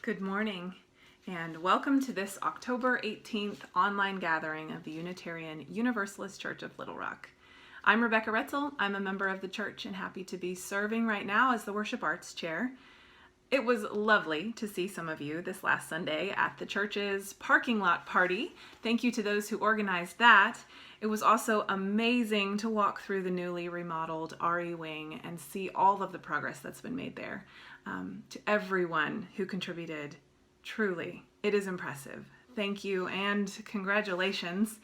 Good morning, and welcome to this October 18th online gathering of the Unitarian Universalist Church of Little Rock. I'm Rebecca Roetzel. I'm a member of the church and happy to be serving right now as the Worship Arts Chair. It was lovely to see some of you this last Sunday at the church's parking lot party. Thank you to those who organized that. It was also amazing to walk through the newly remodeled RE wing and see all of the progress that's been made there. To everyone who contributed, truly, it is impressive. Thank you and congratulations.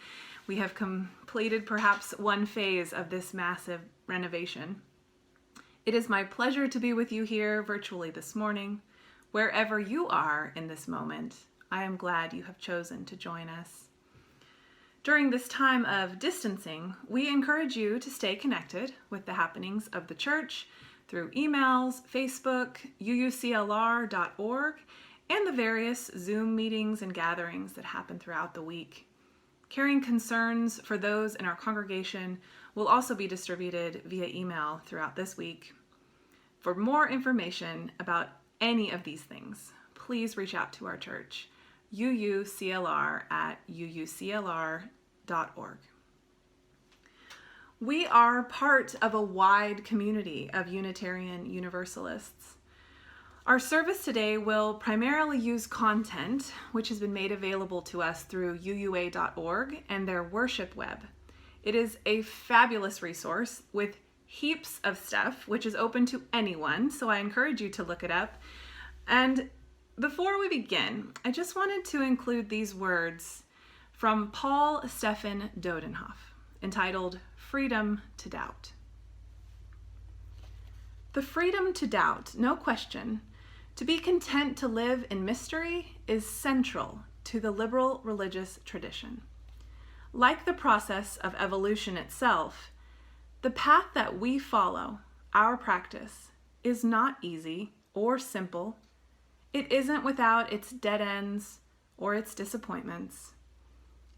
We have completed perhaps one phase of this massive renovation. It is my pleasure to be with you here virtually this morning. Wherever you are in this moment, I am glad you have chosen to join us. During this time of distancing, we encourage you to stay connected with the happenings of the church through emails, Facebook, uuclr.org, and the various Zoom meetings and gatherings that happen throughout the week. Caring concerns for those in our congregation will also be distributed via email throughout this week. For more information about any of these things, please reach out to our church, uuclr@uuclr.org. We are part of a wide community of Unitarian Universalists. Our service today will primarily use content which has been made available to us through uua.org and their worship web. It is a fabulous resource with heaps of stuff which is open to anyone, so I encourage you to look it up. And before we begin, I just wanted to include these words from Paul Stephan Dodenhoff, entitled Freedom to Doubt. The freedom to doubt, no question, to be content to live in mystery is central to the liberal religious tradition. Like the process of evolution itself, the path that we follow, our practice, is not easy or simple. It isn't without its dead ends or its disappointments.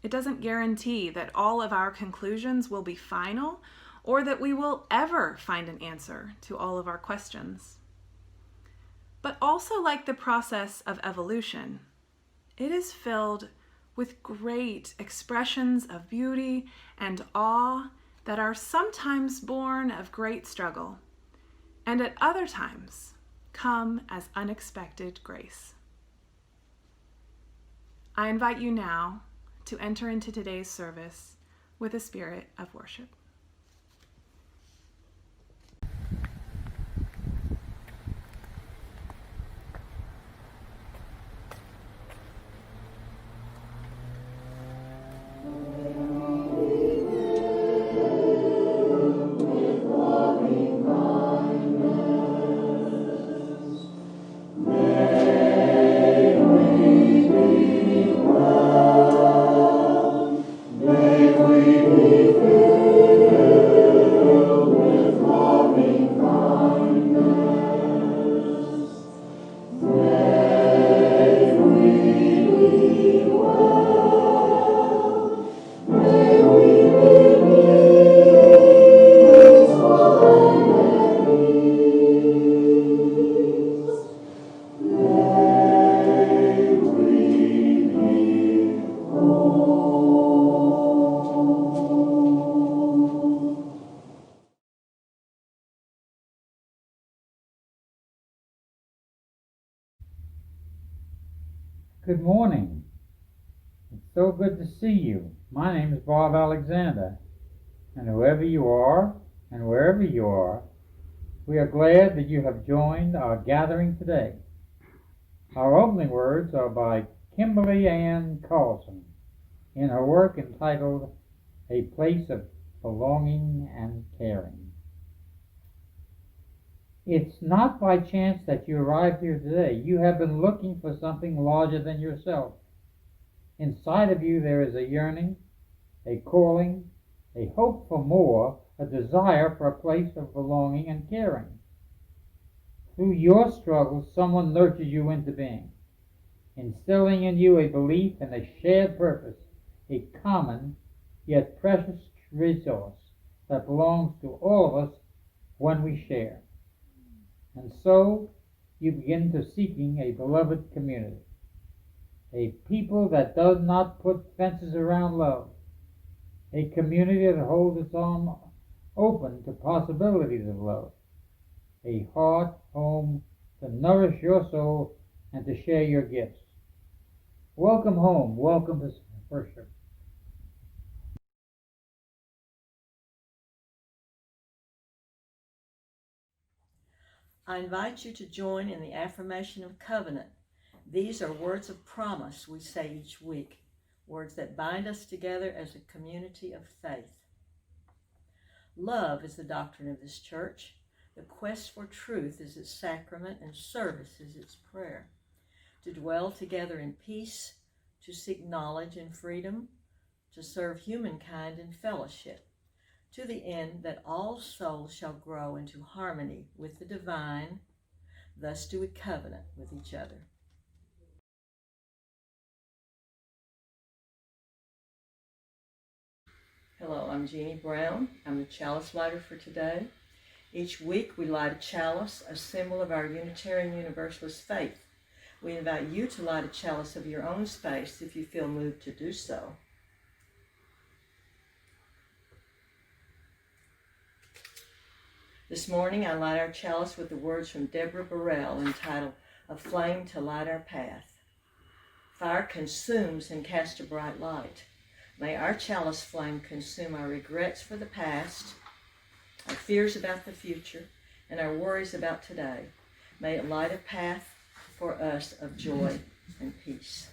It doesn't guarantee that all of our conclusions will be final or that we will ever find an answer to all of our questions. But also like the process of evolution, it is filled with great expressions of beauty and awe that are sometimes born of great struggle, and at other times come as unexpected grace. I invite you now to enter into today's service with a spirit of worship. Good morning. It's so good to see you. My name is Bob Alexander, and whoever you are and wherever you are, we are glad that you have joined our gathering today. Our opening words are by Kimberly Ann Carlson in her work entitled A Place of Belonging and Caring. It's not by chance that you arrived here today. You have been looking for something larger than yourself. Inside of you there is a yearning, a calling, a hope for more, a desire for a place of belonging and caring. Through your struggles, someone nurtured you into being, instilling in you a belief in a shared purpose, a common yet precious resource that belongs to all of us when we share. And so, you begin to seeking a beloved community, a people that does not put fences around love, a community that holds its arms open to possibilities of love, a heart home to nourish your soul and to share your gifts. Welcome home. Welcome to worship. I invite you to join in the affirmation of covenant. These are words of promise we say each week, words that bind us together as a community of faith. Love is the doctrine of this church. The quest for truth is its sacrament, and service is its prayer. To dwell together in peace, to seek knowledge and freedom, to serve humankind in fellowship, to the end that all souls shall grow into harmony with the divine. Thus do we covenant with each other. Hello, I'm Jeannie Brown. I'm the chalice lighter for today. Each week we light a chalice, a symbol of our Unitarian Universalist faith. We invite you to light a chalice of your own space if you feel moved to do so. This morning I light our chalice with the words from Deborah Burrell entitled, "A Flame to Light Our Path." Fire consumes and casts a bright light. May our chalice flame consume our regrets for the past, our fears about the future, and our worries about today. May it light a path for us of joy and peace.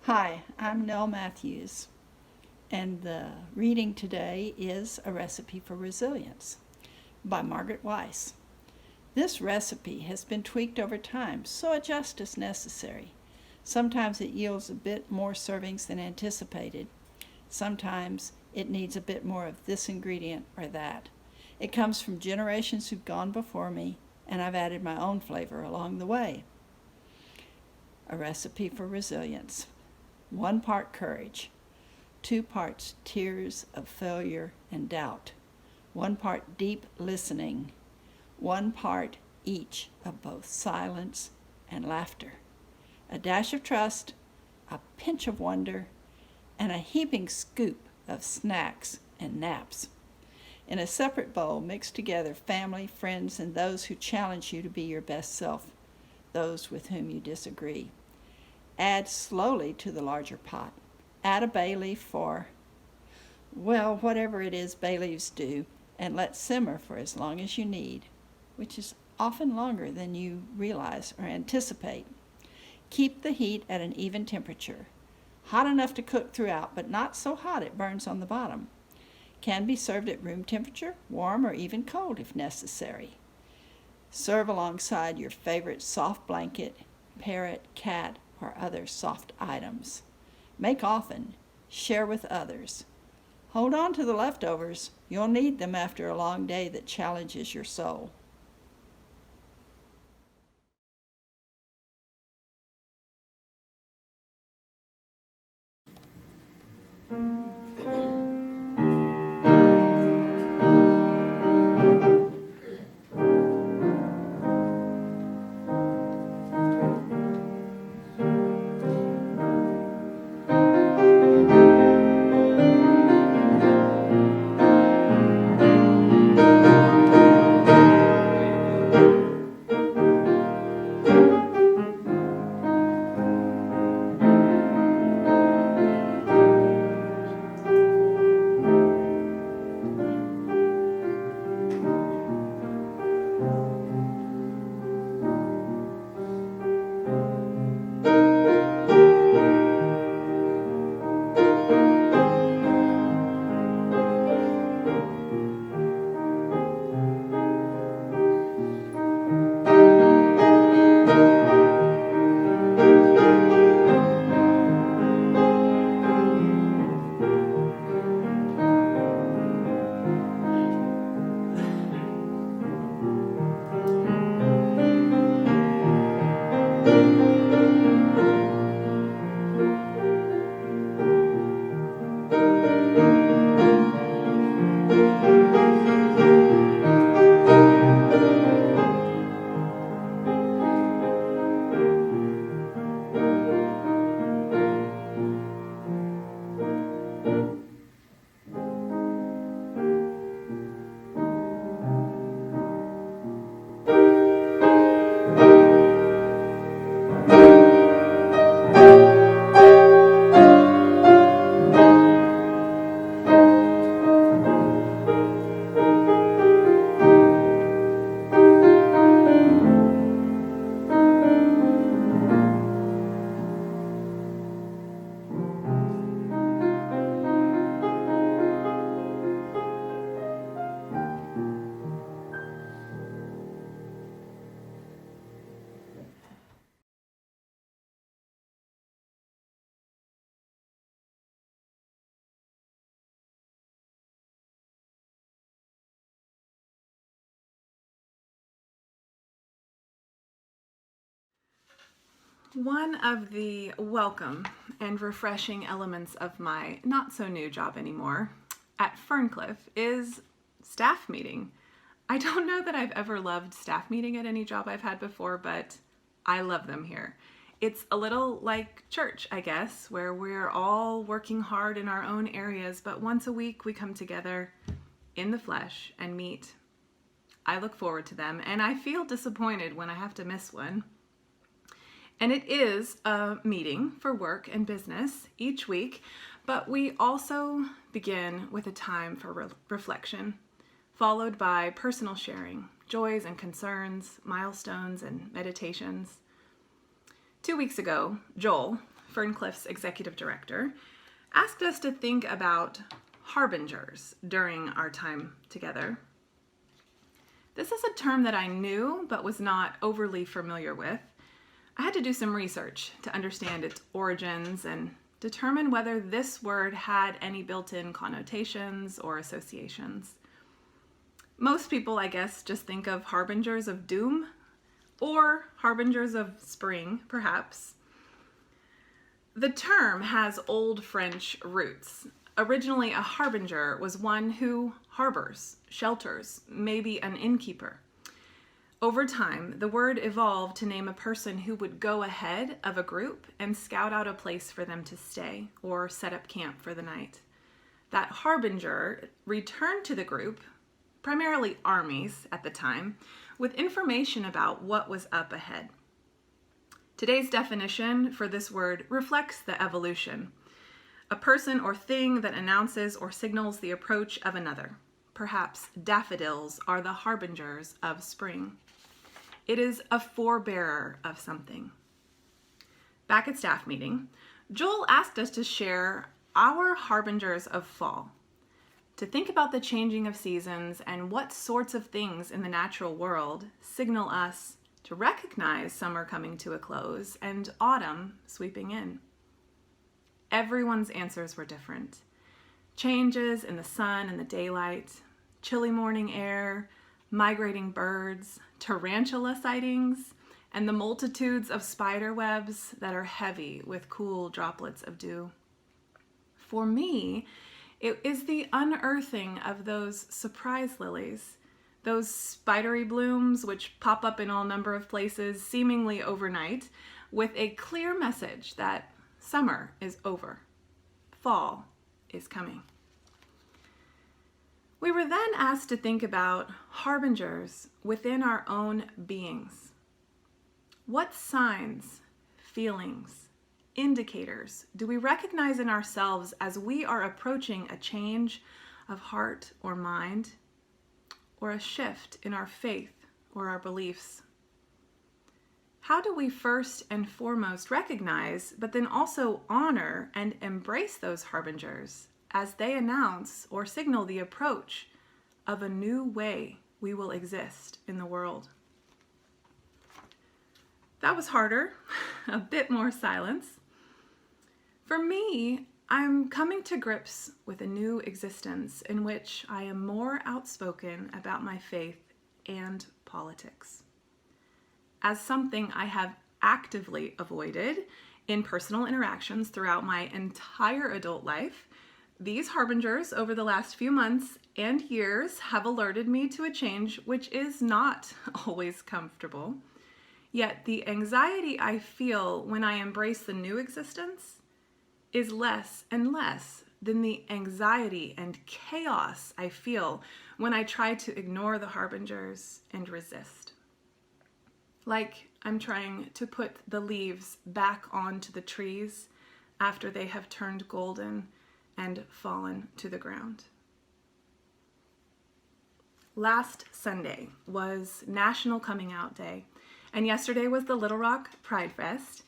Hi, I'm Nell Matthews, and the reading today is A Recipe for Resilience by Margaret Weiss. This recipe has been tweaked over time, so adjust is necessary. Sometimes it yields a bit more servings than anticipated. Sometimes it needs a bit more of this ingredient or that. It comes from generations who've gone before me, and I've added my own flavor along the way. A Recipe for Resilience. 1 part courage, 2 parts tears of failure and doubt, 1 part deep listening, 1 part each of both silence and laughter, a dash of trust, a pinch of wonder, and a heaping scoop of snacks and naps. In a separate bowl, mix together family, friends, and those who challenge you to be your best self, those with whom you disagree. Add slowly to the larger pot. Add a bay leaf for, well, whatever it is bay leaves do, and let simmer for as long as you need, which is often longer than you realize or anticipate. Keep the heat at an even temperature, hot enough to cook throughout, but not so hot it burns on the bottom. Can be served at room temperature, warm, or even cold if necessary. Serve alongside your favorite soft blanket, parrot, cat, or other soft items. Make often. Share with others. Hold on to the leftovers. You'll need them after a long day that challenges your soul. One of the welcome and refreshing elements of my not so new job anymore at Ferncliff is staff meeting. I don't know that I've ever loved staff meeting at any job I've had before, but I love them here. It's a little like church, I guess, where we're all working hard in our own areas, but once a week we come together in the flesh and meet. I look forward to them, and I feel disappointed when I have to miss one. And it is a meeting for work and business each week, but we also begin with a time for reflection, followed by personal sharing, joys and concerns, milestones and meditations. 2 weeks ago, Joel, Ferncliff's executive director, asked us to think about harbingers during our time together. This is a term that I knew but was not overly familiar with. I had to do some research to understand its origins and determine whether this word had any built-in connotations or associations. Most people, I guess, just think of harbingers of doom or harbingers of spring, perhaps. The term has Old French roots. Originally, a harbinger was one who harbors, shelters, maybe an innkeeper. Over time, the word evolved to name a person who would go ahead of a group and scout out a place for them to stay or set up camp for the night. That harbinger returned to the group, primarily armies at the time, with information about what was up ahead. Today's definition for this word reflects the evolution. A person or thing that announces or signals the approach of another. Perhaps daffodils are the harbingers of spring. It is a forebearer of something. Back at staff meeting, Joel asked us to share our harbingers of fall, to think about the changing of seasons and what sorts of things in the natural world signal us to recognize summer coming to a close and autumn sweeping in. Everyone's answers were different. Changes in the sun and the daylight, chilly morning air, migrating birds, tarantula sightings, and the multitudes of spider webs that are heavy with cool droplets of dew. For me, it is the unearthing of those surprise lilies, those spidery blooms which pop up in all number of places seemingly overnight, with a clear message that summer is over, fall is coming. We were then asked to think about harbingers within our own beings. What signs, feelings, indicators do we recognize in ourselves as we are approaching a change of heart or mind, or a shift in our faith or our beliefs? How do we first and foremost recognize, but then also honor and embrace those harbingers as they announce or signal the approach of a new way we will exist in the world? That was harder, a bit more silence. For me, I'm coming to grips with a new existence in which I am more outspoken about my faith and politics. As something I have actively avoided in personal interactions throughout my entire adult life, these harbingers over the last few months and years have alerted me to a change which is not always comfortable. Yet the anxiety I feel when I embrace the new existence is less and less than the anxiety and chaos I feel when I try to ignore the harbingers and resist. Like I'm trying to put the leaves back onto the trees after they have turned golden and fallen to the ground. Last Sunday was National Coming Out Day, and yesterday was the Little Rock Pride Fest.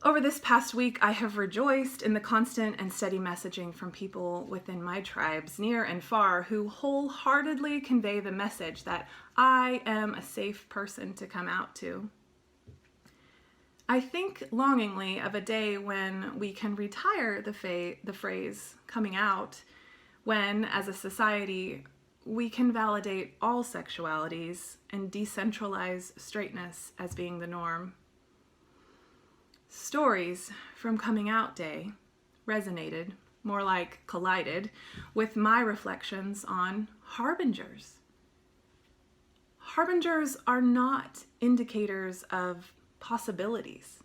Over this past week, I have rejoiced in the constant and steady messaging from people within my tribes, near and far, who wholeheartedly convey the message that I am a safe person to come out to. I think longingly of a day when we can retire the phrase coming out, when, as a society, we can validate all sexualities and decentralize straightness as being the norm. Stories from Coming Out Day resonated, more like collided, with my reflections on harbingers. Harbingers are not indicators of possibilities.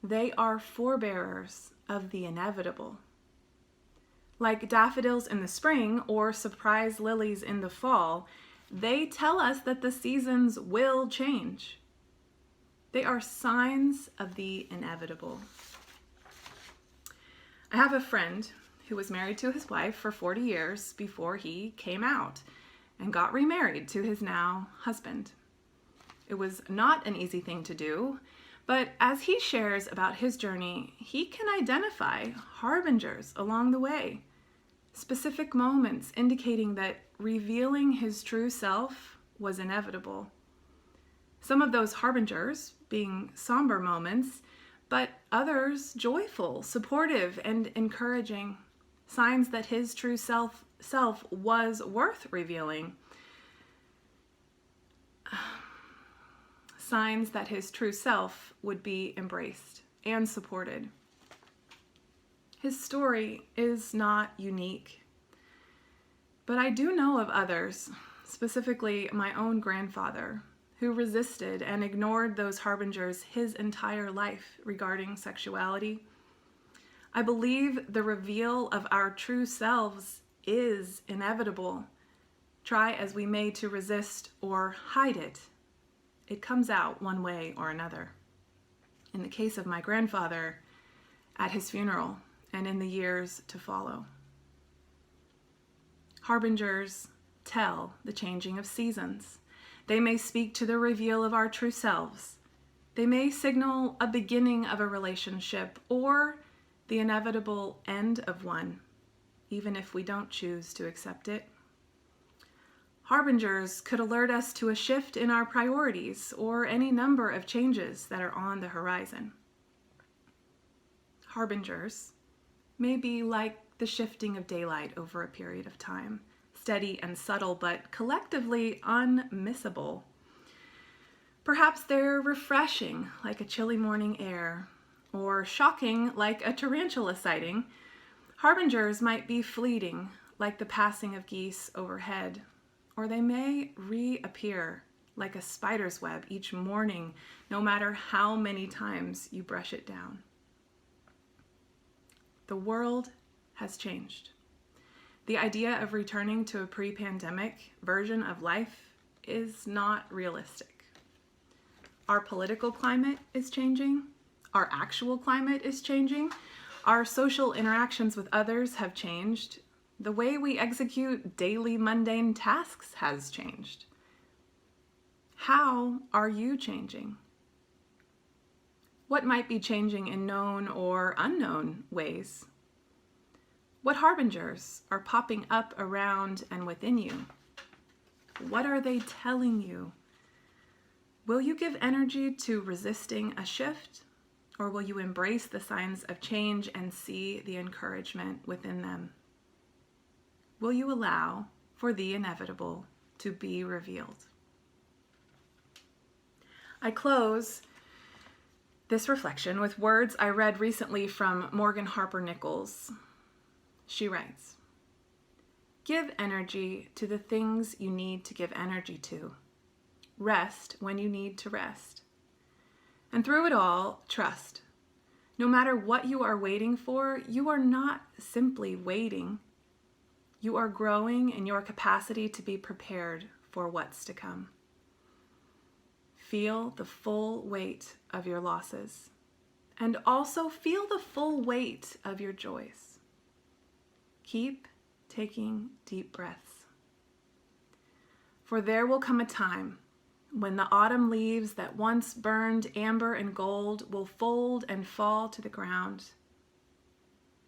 They are forebearers of the inevitable. Like daffodils in the spring or surprise lilies in the fall, they tell us that the seasons will change. They are signs of the inevitable. I have a friend who was married to his wife for 40 years before he came out and got remarried to his now husband. It was not an easy thing to do, but as he shares about his journey, he can identify harbingers along the way, specific moments indicating that revealing his true self was inevitable. Some of those harbingers being somber moments, but others joyful, supportive, and encouraging, signs that his true self was worth revealing, signs that his true self would be embraced and supported. His story is not unique, but I do know of others, specifically my own grandfather, who resisted and ignored those harbingers his entire life regarding sexuality. I believe the reveal of our true selves is inevitable. Try as we may to resist or hide it, it comes out one way or another. In the case of my grandfather, at his funeral and in the years to follow. Harbingers tell the changing of seasons. They may speak to the reveal of our true selves. They may signal a beginning of a relationship or the inevitable end of one, even if we don't choose to accept it. Harbingers could alert us to a shift in our priorities or any number of changes that are on the horizon. Harbingers may be like the shifting of daylight over a period of time, steady and subtle, but collectively unmissable. Perhaps they're refreshing, like a chilly morning air, or shocking, like a tarantula sighting. Harbingers might be fleeting, like the passing of geese overhead, or they may reappear like a spider's web each morning, no matter how many times you brush it down. The world has changed. The idea of returning to a pre-pandemic version of life is not realistic. Our political climate is changing. Our actual climate is changing. Our social interactions with others have changed. The way we execute daily mundane tasks has changed. How are you changing? What might be changing in known or unknown ways? What harbingers are popping up around and within you? What are they telling you? Will you give energy to resisting a shift, or will you embrace the signs of change and see the encouragement within them? Will you allow for the inevitable to be revealed? I close this reflection with words I read recently from Morgan Harper Nichols. She writes, "Give energy to the things you need to give energy to. Rest when you need to rest. And through it all, trust. No matter what you are waiting for, you are not simply waiting. You are growing in your capacity to be prepared for what's to come. Feel the full weight of your losses, and also feel the full weight of your joys. Keep taking deep breaths. For there will come a time when the autumn leaves that once burned amber and gold will fold and fall to the ground.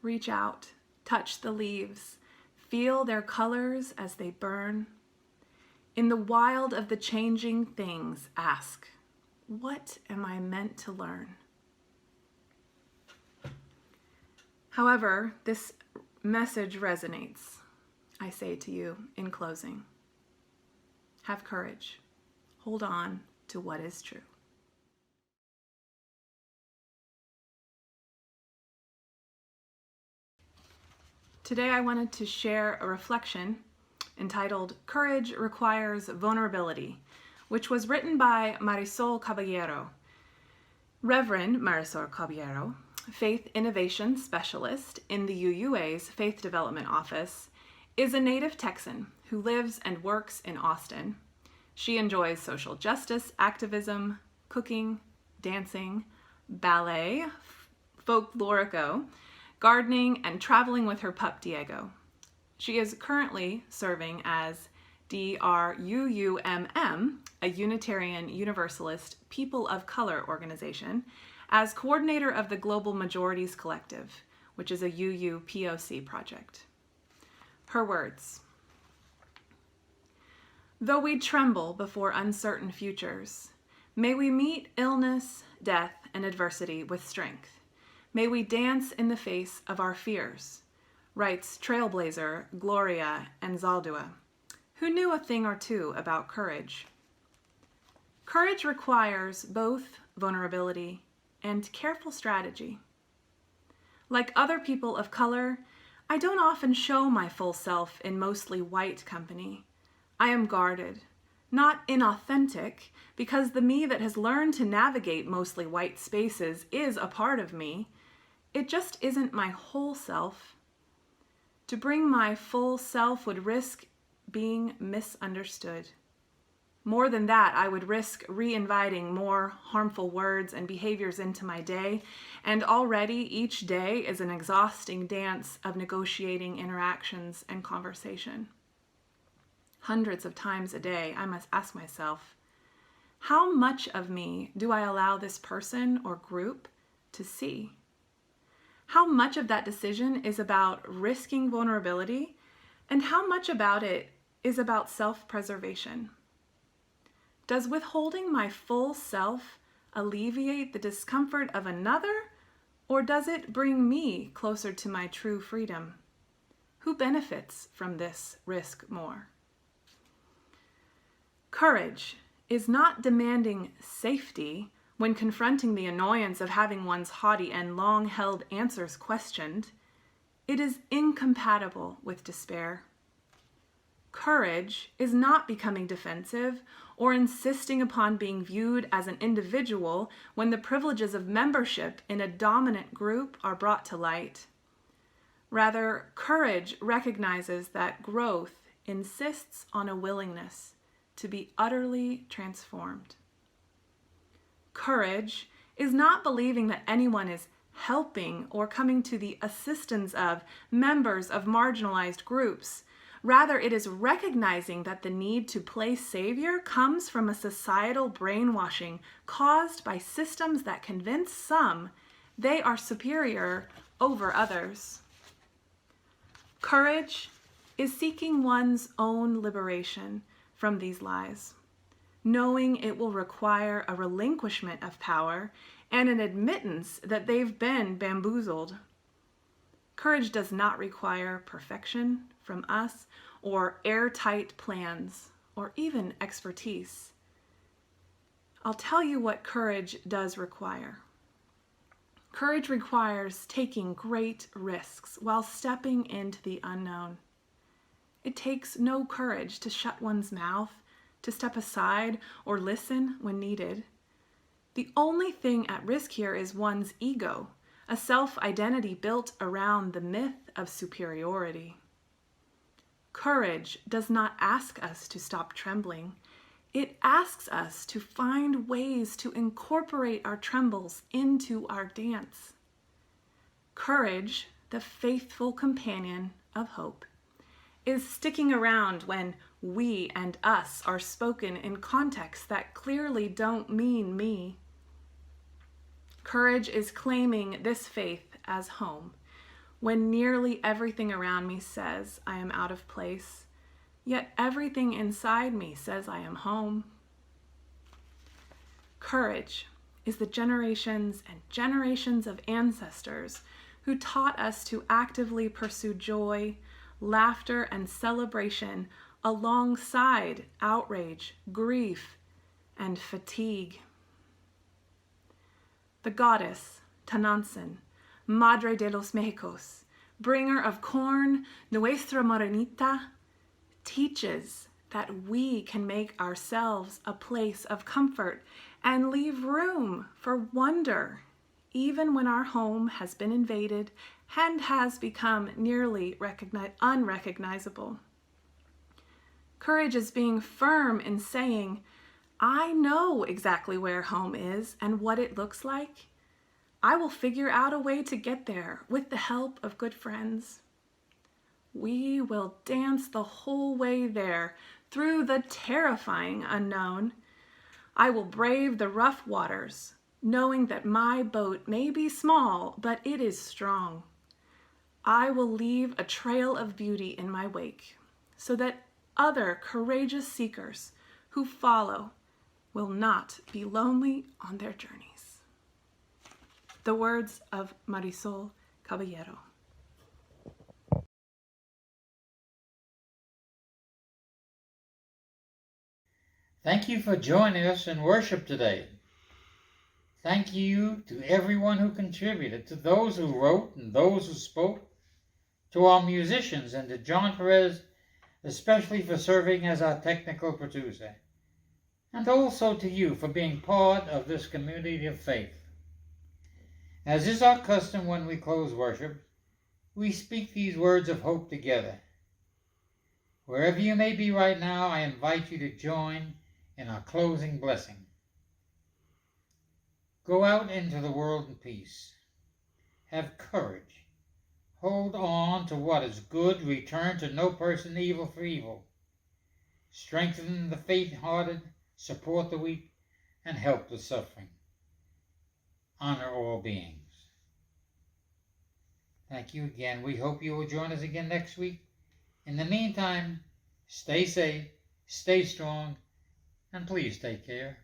Reach out, touch the leaves, feel their colors as they burn. In the wild of the changing things, ask, what am I meant to learn? However, this message resonates. I say to you in closing, have courage. Hold on to what is true. Today I wanted to share a reflection entitled Courage Requires Vulnerability, which was written by Marisol Caballero. Reverend Marisol Caballero, Faith Innovation Specialist in the UUA's Faith Development Office, is a native Texan who lives and works in Austin. She enjoys social justice activism, cooking, dancing, ballet, folklorico, gardening, and traveling with her pup Diego. She is currently serving as DRUUMM, a Unitarian Universalist People of Color organization, as coordinator of the Global Majorities Collective, which is a UUPOC project. Her words: "Though we tremble before uncertain futures, may we meet illness, death, and adversity with strength. May we dance in the face of our fears," writes trailblazer Gloria Anzaldúa, who knew a thing or two about courage. Courage requires both vulnerability and careful strategy. Like other people of color, I don't often show my full self in mostly white company. I am guarded, not inauthentic, because the me that has learned to navigate mostly white spaces is a part of me. It just isn't my whole self. To bring my full self would risk being misunderstood. More than that, I would risk re-inviting more harmful words and behaviors into my day, and already each day is an exhausting dance of negotiating interactions and conversation. Hundreds of times a day, I must ask myself, how much of me do I allow this person or group to see? How much of that decision is about risking vulnerability, and how much about it is about self-preservation? Does withholding my full self alleviate the discomfort of another, or does it bring me closer to my true freedom? Who benefits from this risk more? Courage is not demanding safety when confronting the annoyance of having one's haughty and long-held answers questioned. It is incompatible with despair. Courage is not becoming defensive or insisting upon being viewed as an individual when the privileges of membership in a dominant group are brought to light. Rather, courage recognizes that growth insists on a willingness to be utterly transformed. Courage is not believing that anyone is helping or coming to the assistance of members of marginalized groups. Rather, it is recognizing that the need to play savior comes from a societal brainwashing caused by systems that convince some they are superior over others. Courage is seeking one's own liberation from these lies, knowing it will require a relinquishment of power and an admittance that they've been bamboozled. Courage does not require perfection from us or airtight plans or even expertise. I'll tell you what courage does require. Courage requires taking great risks while stepping into the unknown. It takes no courage to shut one's mouth, to step aside or listen when needed. The only thing at risk here is one's ego, a self-identity built around the myth of superiority. Courage does not ask us to stop trembling. It asks us to find ways to incorporate our trembles into our dance. Courage, the faithful companion of hope, is sticking around when we and us are spoken in contexts that clearly don't mean me. Courage is claiming this faith as home when nearly everything around me says I am out of place, yet everything inside me says I am home. Courage is the generations and generations of ancestors who taught us to actively pursue joy, laughter, and celebration alongside outrage, grief, and fatigue. The goddess, Tanansin, Madre de los Mexicos, bringer of corn, Nuestra Morenita, teaches that we can make ourselves a place of comfort and leave room for wonder, even when our home has been invaded and has become nearly unrecognizable. Courage is being firm in saying, I know exactly where home is and what it looks like. I will figure out a way to get there with the help of good friends. We will dance the whole way there through the terrifying unknown. I will brave the rough waters, knowing that my boat may be small, but it is strong. I will leave a trail of beauty in my wake, so that other courageous seekers who follow will not be lonely on their journeys. The words of Marisol Caballero. Thank you for joining us in worship today. Thank you to everyone who contributed, to those who wrote and those who spoke, to our musicians, and to John Perez, especially for serving as our technical producer, and also to you for being part of this community of faith. As is our custom when we close worship, we speak these words of hope together. Wherever you may be right now, I invite you to join in our closing blessing. Go out into the world in peace. Have courage. Hold on to what is good. Return to no person evil for evil. Strengthen the faint-hearted. Support the weak. And help the suffering. Honor all beings. Thank you again. We hope you will join us again next week. In the meantime, stay safe, stay strong, and please take care.